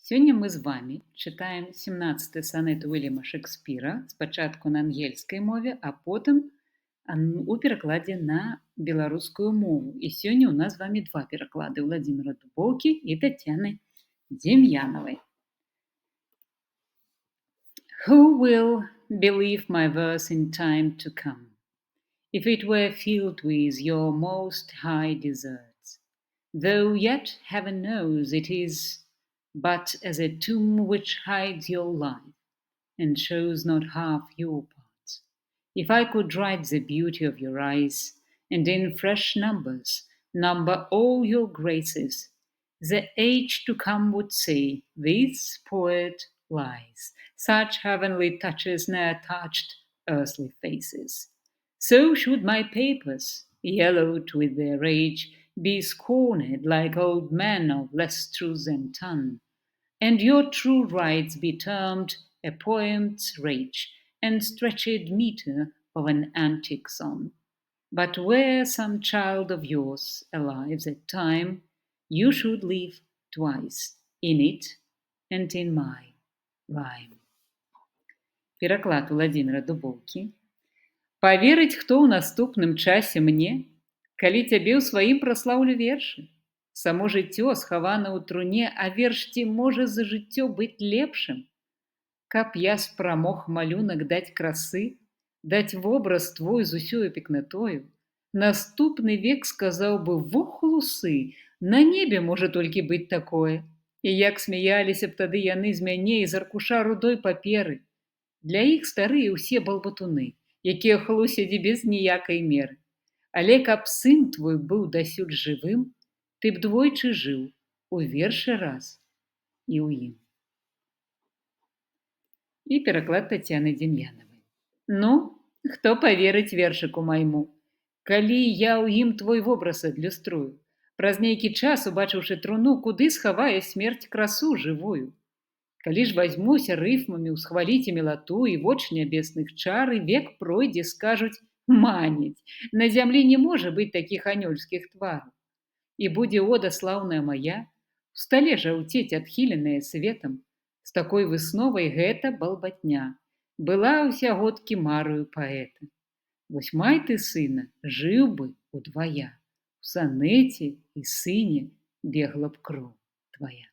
Сёння мы з вамі чытаем 17 санет Уільяма Шекспіра спачатку на ангельскай мове, а потым у перакладзе на беларускую мову. І сёння ў нас з вамі два пераклады Владзіміра Дубоўкі і Тацяны Дем'янавай. Who will believe my verse in time to come, if it were filled with your most high deserts? Though yet heaven knows it is but as a tomb which hides your life, and shows not half your parts. If I could write the beauty of your eyes, and in fresh numbers number all your graces, the age to come would say, this poet lies, such heavenly touches ne'er touched earthly faces. So should my papers, yellowed with their rage, be scorned like old men of less truth than tongue, and your true rights be termed a poem's rage, and stretched metre of an antique song. But were some child of yours alive that time, you should live twice, in it and in my rhyme. Пераклад Владзіміра Дубоўкі. Паверыць, хто ў наступным часе мне, калі цябе ў сваім праслаўлю вершы. Само жыццё схавана ў труне, а верш ці можа за жыццё быць лепшым? Каб я спрамог малюнак даць красы, даць вобраз твой з усёю пекнатою, наступны век сказаў бы: во хлусы, на небе можа толькі быць такое. І як смяяліся б тады яны з мяне і з аркуша рудой паперы. Для іх старыя ўсе балбатуны, якія хлусяць без ніякай меры. Але каб сын твой быў дасюль жывым, ты б двойчы жыў у вершы раз і ў ім. І пераклад Тацяны Дем'янавай. Ну, хто паверыць вершыку майму, калі я ў ім твой вобраз адлюструю, праз нейкі час, убачыўшы труну, куды схавае смерць красу жывую. Калі ж вазьмуся рыфмамі ўсхваліць і мілату, і воч нябесных чар, і век пройдзе, скажуць: маніць, на зямлі не можа быць такіх анёльскіх твараў. І будзе ода слаўная мая у стале жаўцець, адхіленая светам. З такой высновай гэта балбатня была ўсягодкі мараю паэта. Вось май ты сына жыў бы удвая, у санеце і сыне бегла б кроў твая.